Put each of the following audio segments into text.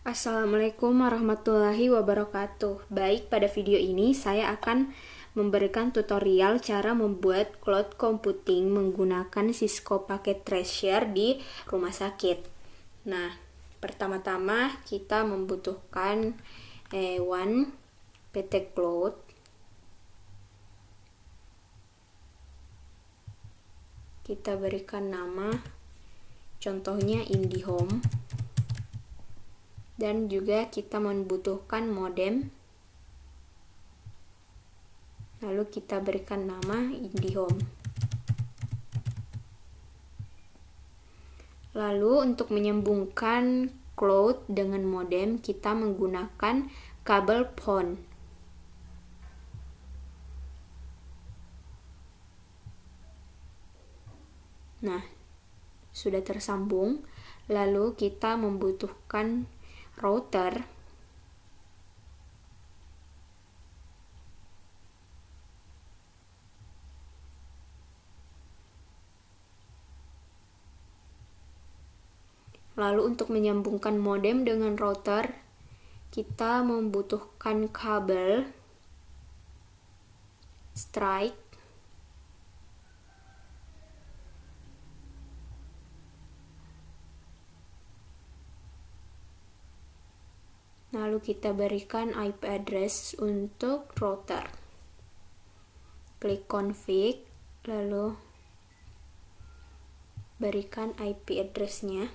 Assalamualaikum warahmatullahi wabarakatuh. Baik, pada video ini saya akan memberikan tutorial cara membuat cloud computing menggunakan Cisco Packet Tracer di rumah sakit. Nah, pertama-tama kita membutuhkan One PT Cloud. Kita berikan nama, contohnya IndiHome. Dan juga kita membutuhkan modem, lalu kita berikan nama IndiHome. Lalu untuk menyambungkan cloud dengan modem, kita menggunakan kabel PON. Nah, sudah tersambung. Lalu kita membutuhkan router, lalu untuk menyambungkan modem dengan router kita membutuhkan kabel strike, lalu kita berikan IP address untuk router. Klik config, lalu berikan IP address-nya.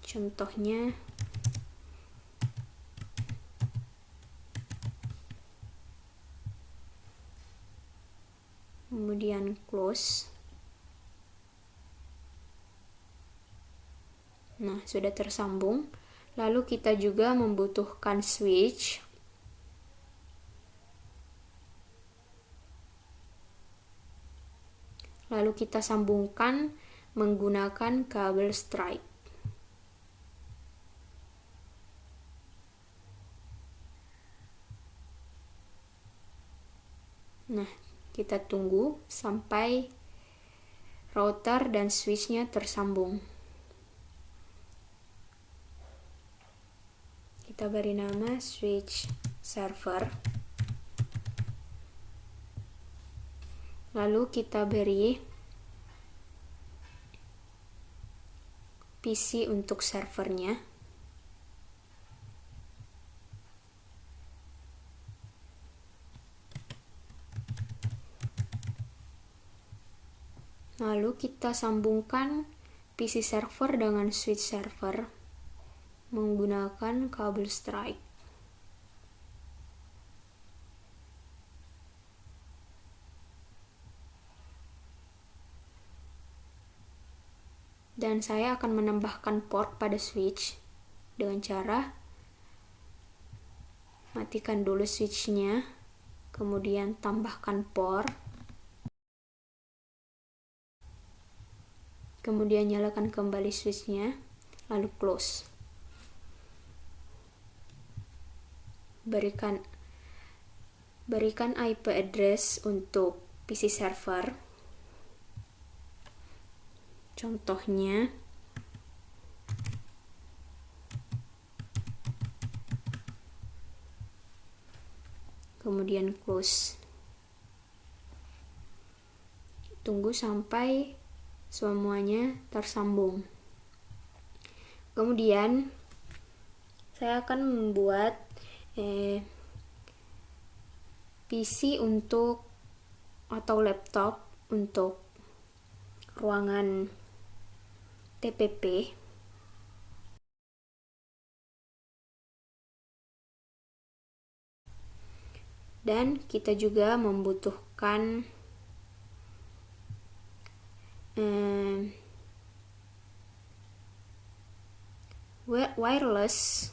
Contohnya kemudian close. Nah, sudah tersambung. Lalu kita juga membutuhkan switch. Lalu kita sambungkan menggunakan kabel strike. Nah, kita tunggu sampai router dan switch-nya tersambung. Kita beri nama switch server. Lalu kita beri PC untuk servernya. Lalu kita sambungkan PC server dengan switch server menggunakan kabel strike. Dan saya akan menambahkan port pada switch dengan cara matikan dulu switch-nya, kemudian tambahkan port, kemudian nyalakan kembali switch-nya, lalu close. Berikan IP address untuk PC server. Contohnya kemudian close. Tunggu sampai semuanya tersambung. Kemudian saya akan membuat PC untuk atau laptop untuk ruangan TPP. Dan kita juga membutuhkan wireless.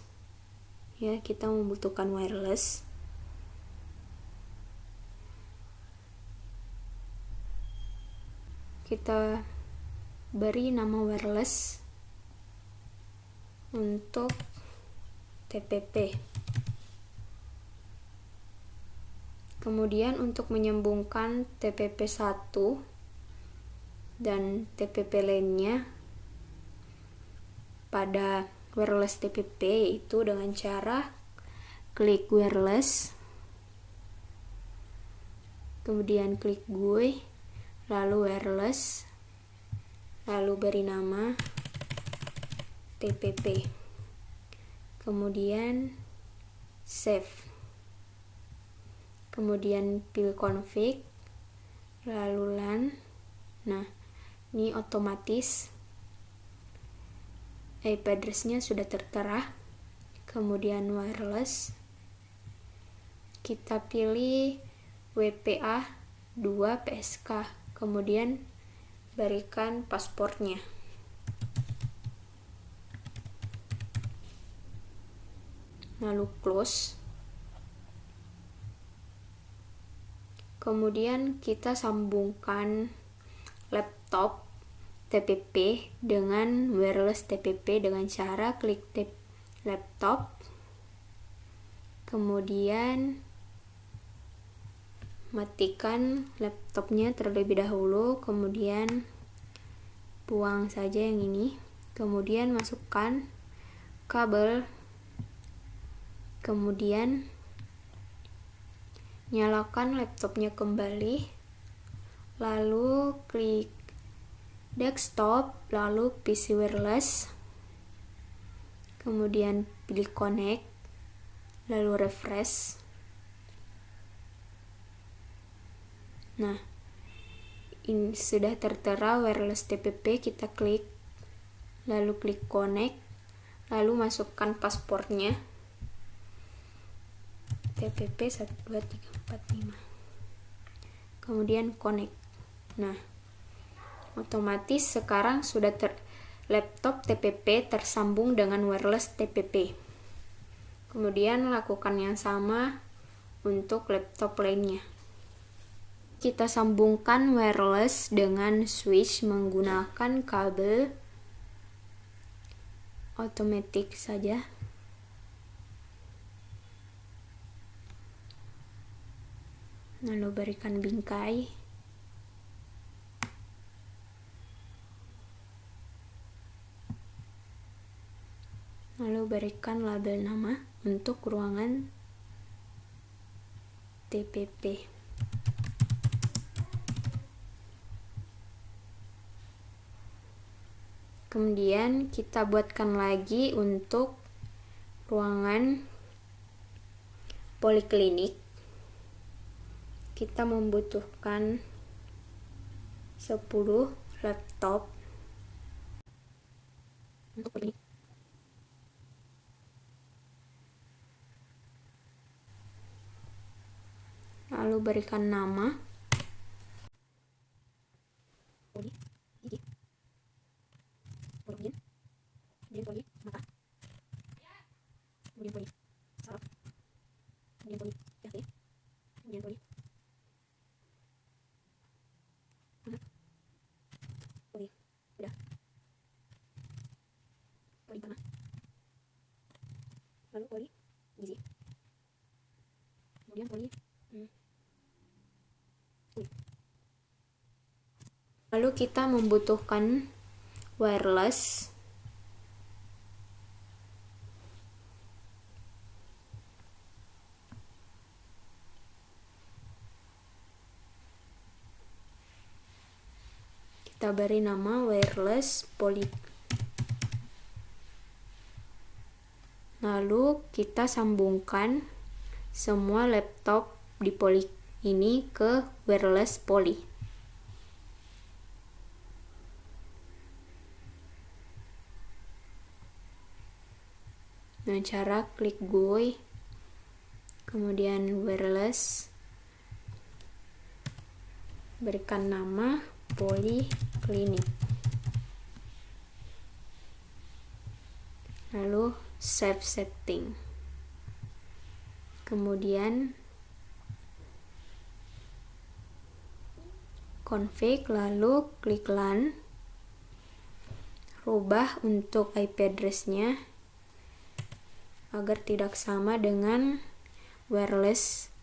Ya, kita membutuhkan wireless. Kita beri nama wireless untuk TPP. Kemudian untuk menyambungkan TPP 1 dan TPP lainnya pada wireless TPP, yaitu dengan cara klik wireless, kemudian klik GUI, lalu wireless, lalu beri nama TPP, kemudian save, kemudian pilih config, lalu LAN. Nah, ini otomatis IP address-nya sudah tertera. Kemudian wireless, kita pilih WPA 2 PSK, kemudian berikan pasportnya. Lalu close. Kemudian kita sambungkan laptop TPP dengan wireless TPP dengan cara klik laptop, kemudian matikan laptopnya terlebih dahulu, kemudian buang saja yang ini, kemudian masukkan kabel, kemudian nyalakan laptopnya kembali, lalu klik desktop, lalu PC wireless, kemudian pilih connect, lalu refresh. Nah, ini sudah tertera wireless TPP, kita klik, lalu klik connect, lalu masukkan pasportnya TPP 12345, kemudian connect. Nah, otomatis sekarang sudah laptop TPP tersambung dengan wireless TPP. Kemudian lakukan yang sama untuk laptop lainnya. Kita sambungkan wireless dengan switch menggunakan kabel otomatis saja. Lalu berikan bingkai, lalu berikan label nama untuk ruangan TPP. Kemudian kita buatkan lagi untuk ruangan poliklinik. Kita membutuhkan 10 laptop untuk poliklinik. Lalu berikan nama poli gigi, poli kemudian poli mata, kemudian poli saraf, kemudian poli RT, kemudian poli anak, poli kuda, poli tanah, lalu poli gizi, kemudian poli lalu kita membutuhkan wireless, kita beri nama wireless poly, lalu kita sambungkan semua laptop di poly ini ke wireless poly. Dengan cara klik GUI, kemudian wireless, berikan nama poliklinik, lalu save setting, kemudian config, lalu klik LAN, rubah untuk IP address-nya agar tidak sama dengan wireless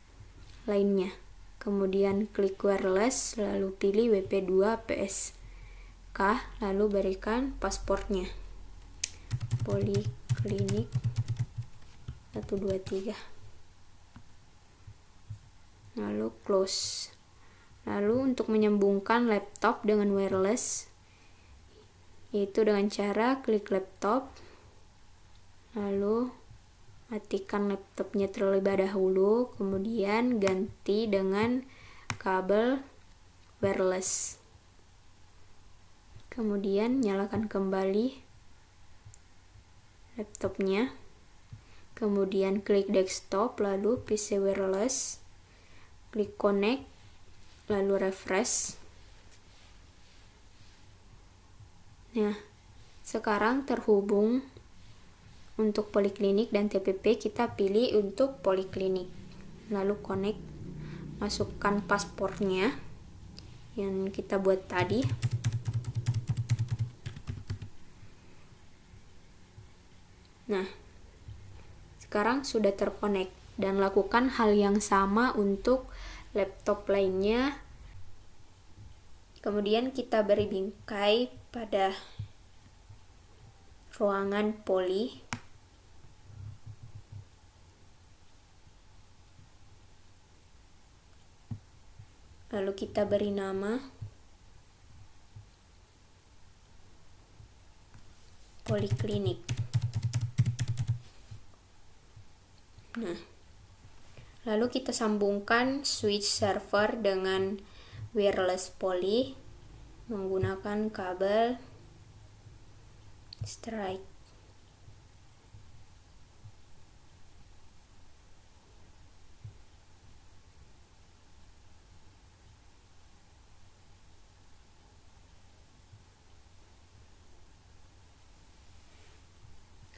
lainnya. Kemudian klik wireless, lalu pilih WP2 PSK, lalu berikan pasportnya. Poliklinik. Poliklinik 123, lalu close. Lalu untuk menyambungkan laptop dengan wireless, yaitu dengan cara klik laptop, lalu matikan laptopnya terlebih dahulu, kemudian ganti dengan kabel wireless. Kemudian nyalakan kembali laptopnya, kemudian klik desktop, lalu PC wireless, klik connect, lalu refresh. Nah, sekarang terhubung. Untuk poliklinik dan TPP kita pilih untuk poliklinik, lalu connect, masukkan paspornya yang kita buat tadi. Nah, sekarang sudah terkonek, dan lakukan hal yang sama untuk laptop lainnya. Kemudian kita beri bingkai pada ruangan poli. Lalu kita beri nama poliklinik. Nah, lalu kita sambungkan switch server dengan wireless poli menggunakan kabel strike.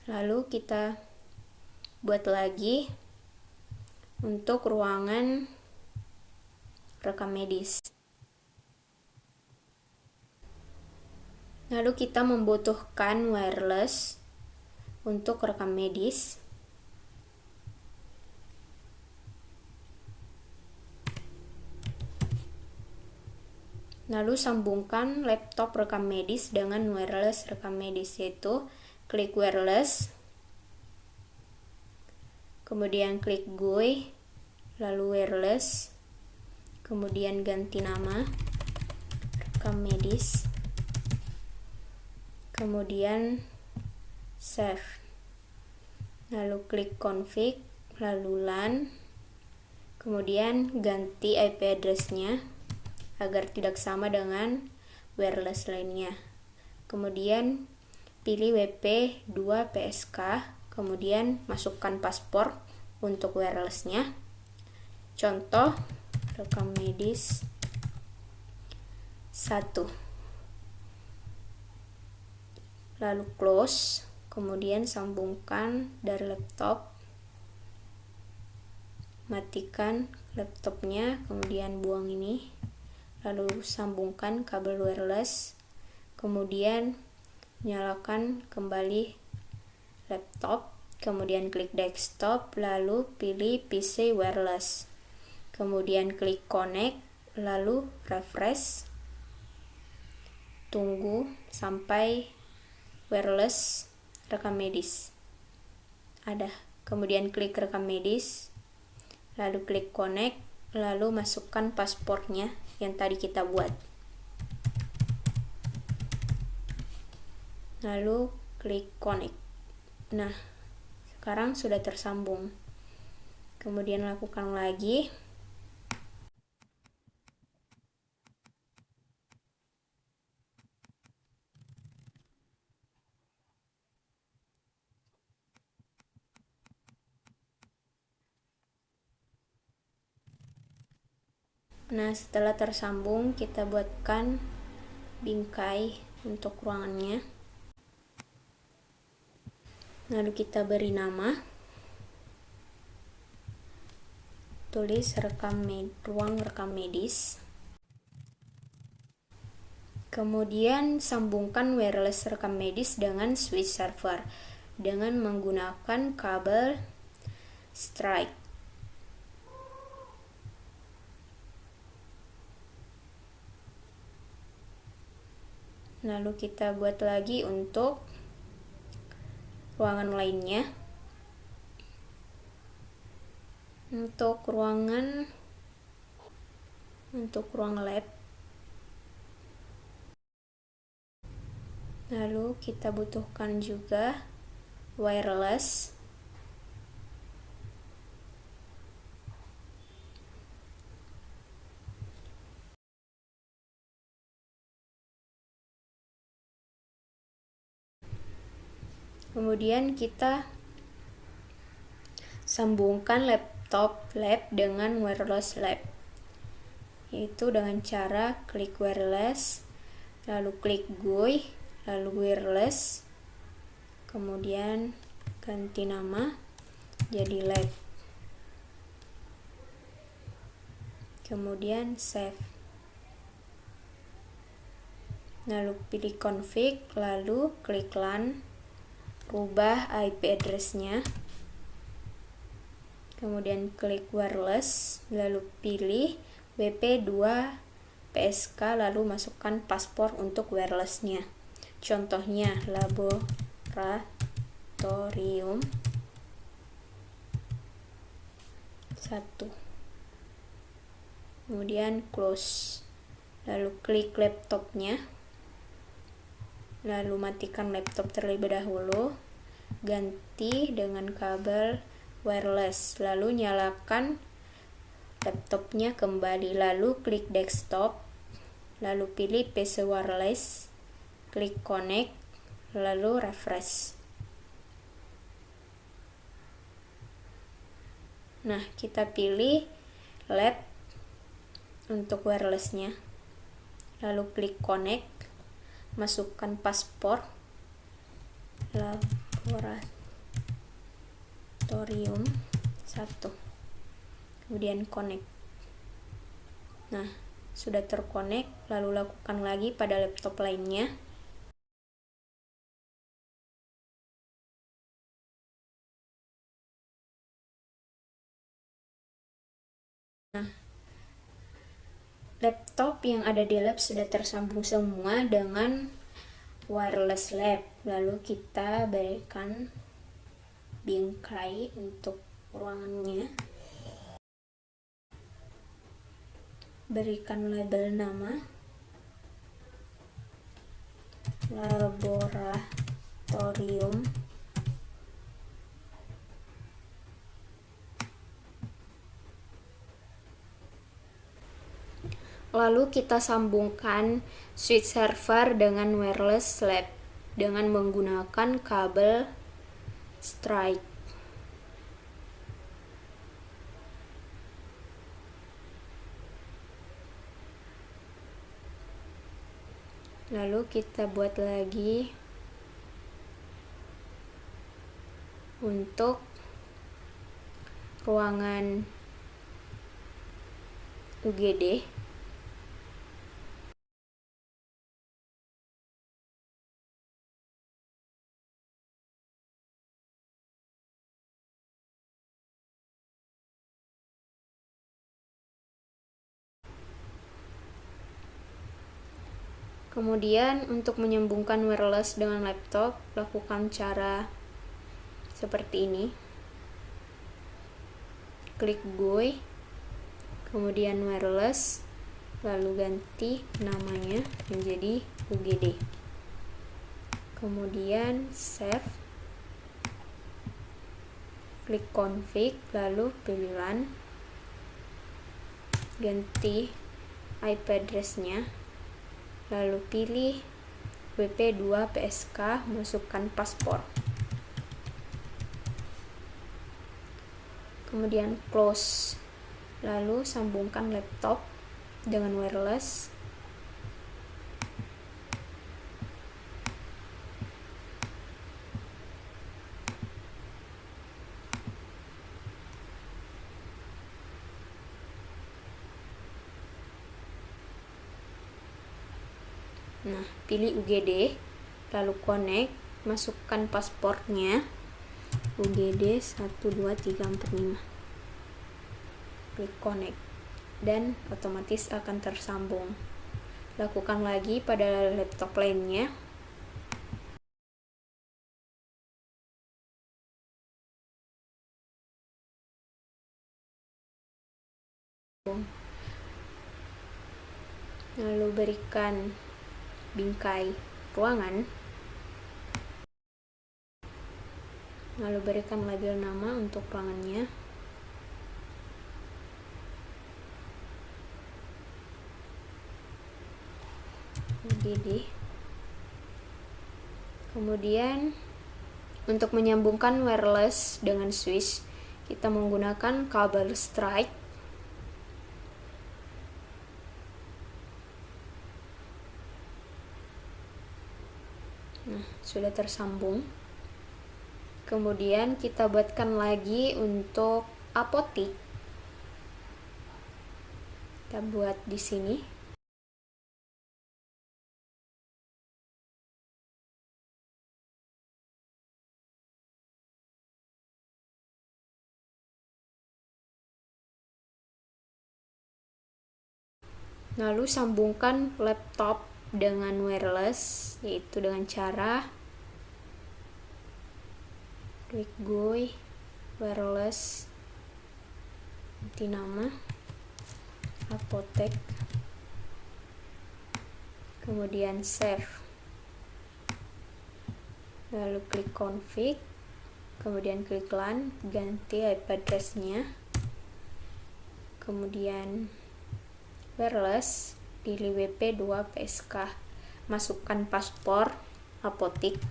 Lalu kita buat lagi untuk ruangan rekam medis. Lalu kita membutuhkan wireless untuk rekam medis. Lalu sambungkan laptop rekam medis dengan wireless rekam medis, yaitu klik wireless, kemudian klik GUI, lalu wireless, kemudian ganti nama rekam medis, kemudian save, lalu klik config, lalu LAN, kemudian ganti IP address-nya agar tidak sama dengan wireless lainnya. Kemudian pilih WP2 PSK, kemudian masukkan paspor untuk wireless-nya. Contoh rekam medis 1. Lalu close, kemudian sambungkan dari laptop. Matikan laptopnya, kemudian buang ini. Lalu sambungkan kabel wireless, kemudian nyalakan kembali laptop, kemudian klik desktop, lalu pilih PC wireless, kemudian klik connect, lalu refresh, tunggu sampai wireless rekam medis ada, kemudian klik rekam medis, lalu klik connect, lalu masukkan paspornya yang tadi kita buat. Lalu klik connect. Nah, sekarang sudah tersambung. Kemudian lakukan lagi. Nah, setelah tersambung, kita buatkan bingkai untuk ruangannya. Lalu kita beri nama, tulis ruang rekam medis, kemudian sambungkan wireless rekam medis dengan switch server dengan menggunakan kabel strike. Lalu kita buat lagi untuk ruangan lainnya. Untuk ruang lab, lalu kita butuhkan juga wireless. Kemudian kita sambungkan laptop lab dengan wireless lab, yaitu dengan cara klik wireless, lalu klik GUI, lalu wireless, kemudian ganti nama jadi lab, kemudian save, lalu pilih config, lalu klik LAN, rubah IP address-nya, kemudian klik wireless, lalu pilih WP2 PSK, lalu masukkan paspor untuk wireless-nya. Contohnya laboratorium 1. Kemudian close, lalu klik laptopnya, lalu matikan laptop terlebih dahulu, ganti dengan kabel wireless, lalu nyalakan laptopnya kembali, lalu klik desktop, lalu pilih PC wireless, klik connect, lalu refresh. Nah, kita pilih lab untuk wirelessnya, lalu klik connect, masukkan paspor laboratorium 1, kemudian connect. Nah, sudah terkonek, lalu lakukan lagi pada laptop lainnya. Nah, laptop yang ada di lab sudah tersambung semua dengan wireless lab. Lalu kita berikan bingkai untuk ruangannya, berikan label nama laboratorium, lalu kita sambungkan switch server dengan wireless lab dengan menggunakan kabel strike. Lalu kita buat lagi untuk ruangan UGD. Kemudian untuk menyambungkan wireless dengan laptop, lakukan cara seperti ini. Klik GUI, kemudian wireless, lalu ganti namanya menjadi UGD. Kemudian save, klik config, lalu pilih LAN, ganti IP address-nya, lalu pilih WP2 PSK, masukkan paspor, kemudian close, lalu sambungkan laptop dengan wireless, nah pilih UGD, lalu connect, masukkan pasportnya UGD 12345, klik connect dan otomatis akan tersambung. Lakukan lagi pada laptop lainnya. Lalu berikan bingkai ruangan. Lalu berikan label nama untuk ruangannya. Begini. Kemudian untuk menyambungkan wireless dengan switch, kita menggunakan kabel strike. Nah, sudah tersambung. Kemudian kita buatkan lagi untuk apotik. Kita buat di sini. Lalu sambungkan laptop dengan wireless, yaitu dengan cara klik GUI, wireless, ganti nama, apotek, kemudian save, lalu klik config, kemudian klik LAN, ganti IP address-nya, kemudian wireless, pilih WP2PSK, masukkan paspor apotik,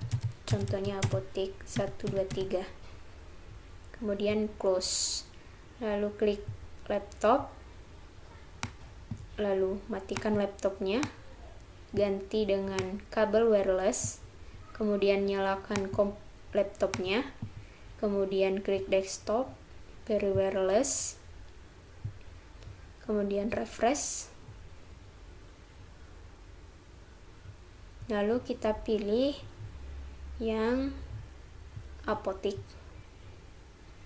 contohnya apotik 123, kemudian close, lalu klik laptop, lalu matikan laptopnya, ganti dengan kabel wireless, kemudian nyalakan laptopnya, kemudian klik desktop, pilih wireless, kemudian refresh, lalu kita pilih yang apotik,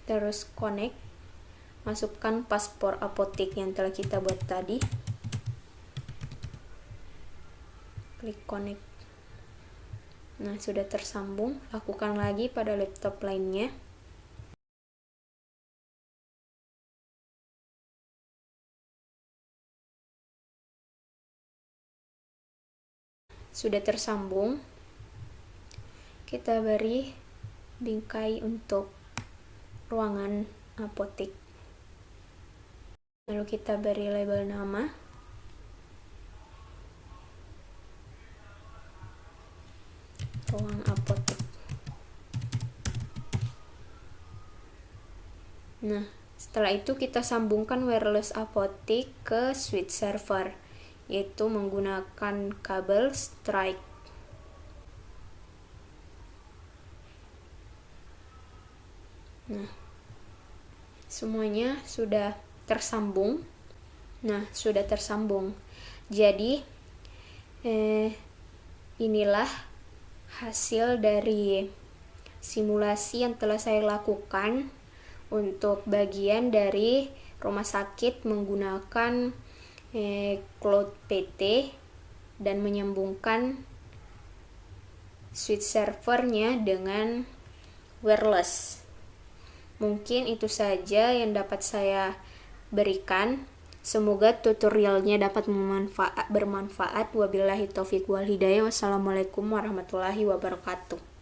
terus connect, masukkan paspor apotik yang telah kita buat tadi, klik connect. Nah, sudah tersambung. Lakukan lagi pada laptop lainnya. Sudah tersambung. Kita beri bingkai untuk ruangan apotik. Lalu kita beri label nama. Ruang apotik. Nah, setelah itu kita sambungkan wireless apotik ke switch server, yaitu menggunakan kabel strike. Nah, semuanya sudah tersambung. Jadi inilah hasil dari simulasi yang telah saya lakukan untuk bagian dari rumah sakit menggunakan Cloud PT dan menyambungkan switch servernya dengan wireless. Mungkin itu saja yang dapat saya berikan. Semoga tutorialnya dapat bermanfaat. Wabillahi taufiq wal hidayah. Wassalamualaikum warahmatullahi wabarakatuh.